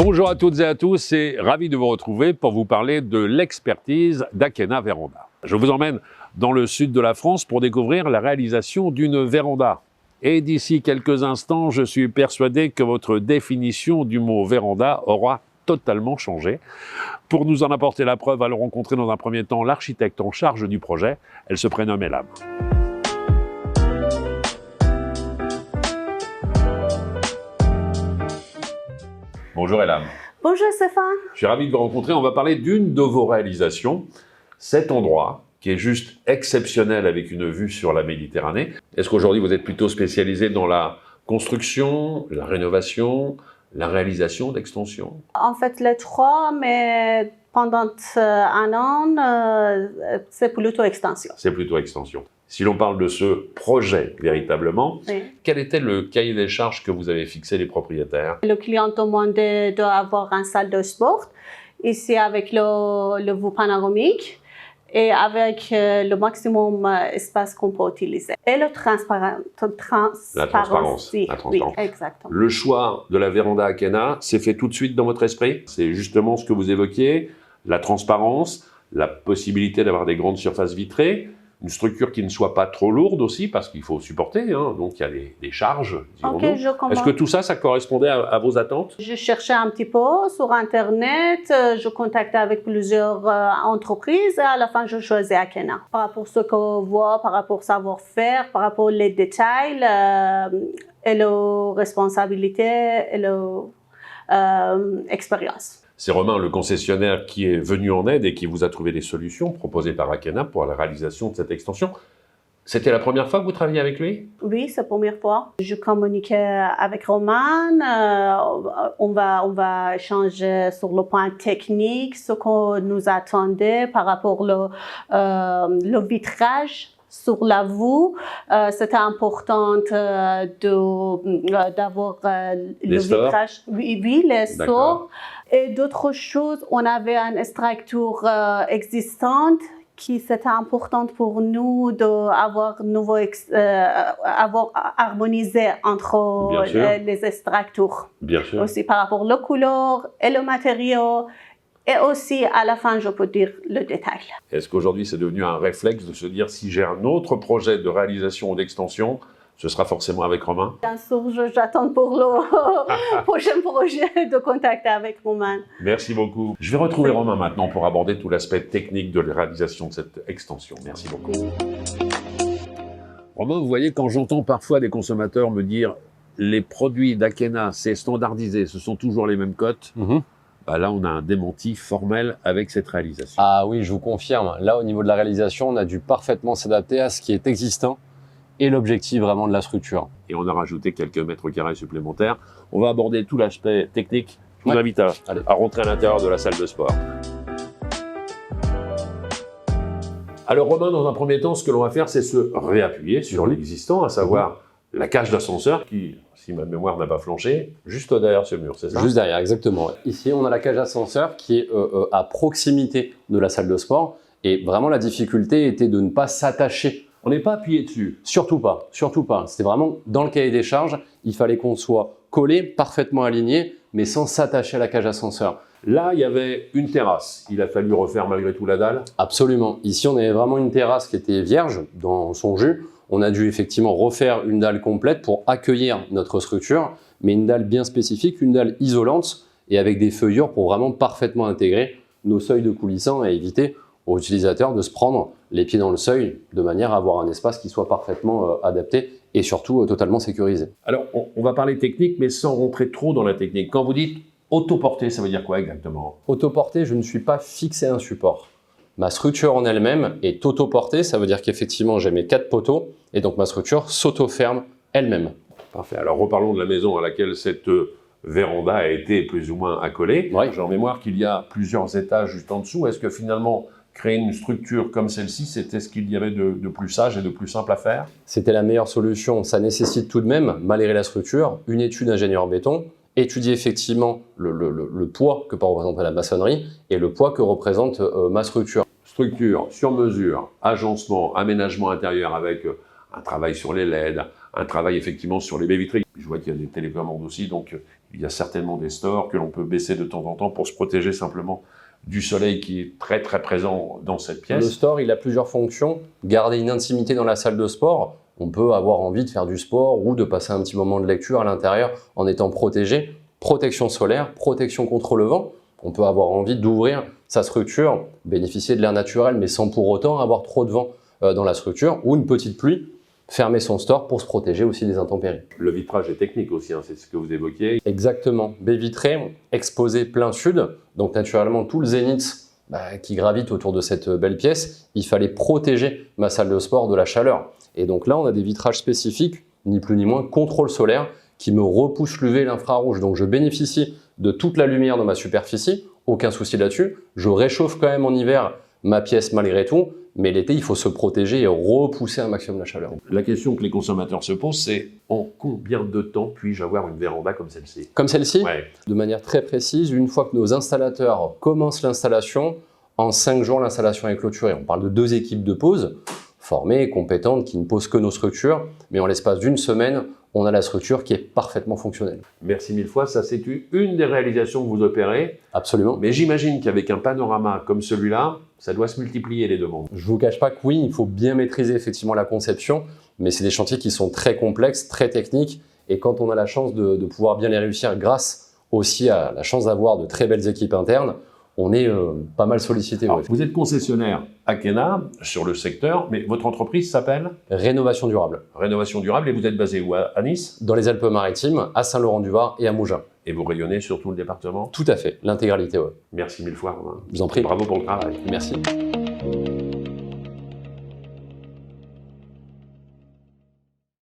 Bonjour à toutes et à tous et ravi de vous retrouver pour vous parler de l'expertise d'Akena Véranda. Je vous emmène dans le sud de la France pour découvrir la réalisation d'une véranda. Et d'ici quelques instants, je suis persuadé que votre définition du mot véranda aura totalement changé. Pour nous en apporter la preuve, allons rencontrer dans un premier temps l'architecte en charge du projet. Elle se prénomme Elam. Bonjour Elam. Bonjour Stéphane. Je suis ravi de vous rencontrer. On va parler d'une de vos réalisations, cet endroit qui est juste exceptionnel avec une vue sur la Méditerranée. Est-ce qu'aujourd'hui vous êtes plutôt spécialisé dans la construction, la rénovation, la réalisation d'extensions? En fait, les trois, mais pendant un an, c'est plutôt extension. C'est plutôt extension. Si l'on parle de ce projet véritablement, Oui. quel était le cahier des charges que vous avez fixé les propriétaires? Le client demandait d'avoir une salle de sport, ici avec le vue panoramique et avec le maximum d'espace qu'on peut utiliser. Et le transparence. La transparence. Oui, La transparence. oui, exactement. Le choix de la véranda Akena s'est fait tout de suite dans votre esprit? C'est justement ce que vous évoquiez, la transparence, la possibilité d'avoir des grandes surfaces vitrées, une structure qui ne soit pas trop lourde aussi, parce qu'il faut supporter, hein, donc il y a des charges, dirons-nous. Ok, je comprends. Est-ce que tout ça, ça correspondait à vos attentes? Je cherchais un petit peu sur Internet, je contactais avec plusieurs entreprises et à la fin, je choisis Akena. Par rapport à ce qu'on voit, par rapport au savoir-faire, par rapport aux détails et la responsabilité et l'expérience. C'est Romain, le concessionnaire, qui est venu en aide et qui vous a trouvé des solutions proposées par Akena pour la réalisation de cette extension. C'était la première fois que vous travailliez avec lui? Oui, c'est la première fois. Je communiquais avec Roman. On va échanger sur le point technique, ce qu'on nous attendait par rapport au vitrage sur la vue. C'était important d'avoir le vitrage. Oui, les stores. Et d'autres choses, on avait une structure existante qui c'était important pour nous d'avoir harmonisé entre les structures. Bien sûr. Aussi par rapport aux couleurs et le matériau. Et aussi, à la fin, je peux dire le détail. Est-ce qu'aujourd'hui, c'est devenu un réflexe de se dire, si j'ai un autre projet de réalisation ou d'extension, ce sera forcément avec Romain? Bien sûr, j'attends pour le prochain projet de contacter avec Romain. Merci beaucoup. Je vais retrouver Romain maintenant pour aborder tout l'aspect technique de la réalisation de cette extension. Merci beaucoup. Romain, vous voyez, quand j'entends parfois des consommateurs me dire les produits d'Akena, c'est standardisé, ce sont toujours les mêmes cotes, bah là, on a un démenti formel avec cette réalisation. Ah oui, je vous confirme. Là, au niveau de la réalisation, on a dû parfaitement s'adapter à ce qui est existant et l'objectif vraiment de la structure. Et on a rajouté quelques mètres carrés supplémentaires. On va aborder tout l'aspect technique. Je vous invite à rentrer à l'intérieur de la salle de sport. Alors Romain, dans un premier temps, ce que l'on va faire, c'est se réappuyer sur l'existant, à savoir la cage d'ascenseur qui, si ma mémoire n'a pas flanché, juste derrière ce mur, c'est ça? Juste derrière, exactement. Ici, on a la cage d'ascenseur qui est à proximité de la salle de sport. Et vraiment, la difficulté était de ne pas s'attacher. On n'est pas appuyé dessus? Surtout pas, surtout pas. C'était vraiment dans le cahier des charges, il fallait qu'on soit collé, parfaitement aligné, mais sans s'attacher à la cage d'ascenseur. Là, il y avait une terrasse. Il a fallu refaire malgré tout la dalle? Absolument. Ici, on avait vraiment une terrasse qui était vierge dans son jus. On a dû effectivement refaire une dalle complète pour accueillir notre structure, mais une dalle bien spécifique, une dalle isolante et avec des feuillures pour vraiment parfaitement intégrer nos seuils de coulissants et éviter aux utilisateurs de se prendre les pieds dans le seuil de manière à avoir un espace qui soit parfaitement adapté et surtout totalement sécurisé. Alors, on va parler technique, mais sans rentrer trop dans la technique. Quand vous dites autoporté, ça veut dire quoi exactement? Autoporté, je ne suis pas fixé à un support. Ma structure en elle-même est autoportée, ça veut dire qu'effectivement j'ai mes 4 poteaux et donc ma structure s'auto-ferme elle-même. Parfait. Alors reparlons de la maison à laquelle cette véranda a été plus ou moins accolée. Oui. J'ai en mémoire qu'il y a plusieurs étages juste en dessous. Est-ce que finalement, créer une structure comme celle-ci, c'était ce qu'il y avait de plus sage et de plus simple à faire? C'était la meilleure solution. Ça nécessite tout de même, malgré la structure, une étude ingénieur béton, étudier effectivement le poids que peut représenter la maçonnerie et le poids que représente ma structure. Structure sur mesure, agencement, aménagement intérieur avec un travail sur les LED, un travail effectivement sur les baies vitrées. Je vois qu'il y a des télécommandes aussi, donc il y a certainement des stores que l'on peut baisser de temps en temps pour se protéger simplement du soleil qui est très très présent dans cette pièce. Le store, il a plusieurs fonctions. Garder une intimité dans la salle de sport. On peut avoir envie de faire du sport ou de passer un petit moment de lecture à l'intérieur en étant protégé. Protection solaire, protection contre le vent. On peut avoir envie d'ouvrir sa structure, bénéficier de l'air naturel, mais sans pour autant avoir trop de vent dans la structure, ou une petite pluie, fermer son store pour se protéger aussi des intempéries. Le vitrage est technique aussi, hein, c'est ce que vous évoquiez. Exactement. Baie vitrée, exposée plein sud, donc naturellement tout le zénith qui gravite autour de cette belle pièce, il fallait protéger ma salle de sport de la chaleur. Et donc là, on a des vitrages spécifiques, ni plus ni moins, contrôle solaire, qui me repousse l'UV et l'infrarouge. Donc je bénéficie de toute la lumière dans ma superficie, aucun souci là-dessus. Je réchauffe quand même en hiver ma pièce malgré tout, mais l'été, il faut se protéger et repousser un maximum la chaleur. La question que les consommateurs se posent, c'est en combien de temps puis-je avoir une véranda comme celle-ci? Comme celle-ci, Ouais. de manière très précise, une fois que nos installateurs commencent l'installation, en 5 jours, l'installation est clôturée. On parle de 2 équipes de pose, formées, compétentes, qui ne posent que nos structures, mais en l'espace d'une semaine, on a la structure qui est parfaitement fonctionnelle. Merci mille fois, ça c'est une des réalisations que vous opérez. Absolument. Mais j'imagine qu'avec un panorama comme celui-là, ça doit se multiplier les demandes. Je ne vous cache pas que oui, il faut bien maîtriser effectivement la conception, mais c'est des chantiers qui sont très complexes, très techniques, et quand on a la chance de pouvoir bien les réussir grâce aussi à la chance d'avoir de très belles équipes internes, on est pas mal sollicité. Alors, Ouais. vous êtes concessionnaire Akena sur le secteur, mais votre entreprise s'appelle Rénovation durable. Rénovation Durable et vous êtes basé où? À Nice? Dans les Alpes-Maritimes, à Saint-Laurent-du-Var et à Mougins. Et vous rayonnez sur tout le département? Tout à fait, l'intégralité, ouais. Merci mille fois, Romain. Je vous en prie. Bravo pour le travail. Merci.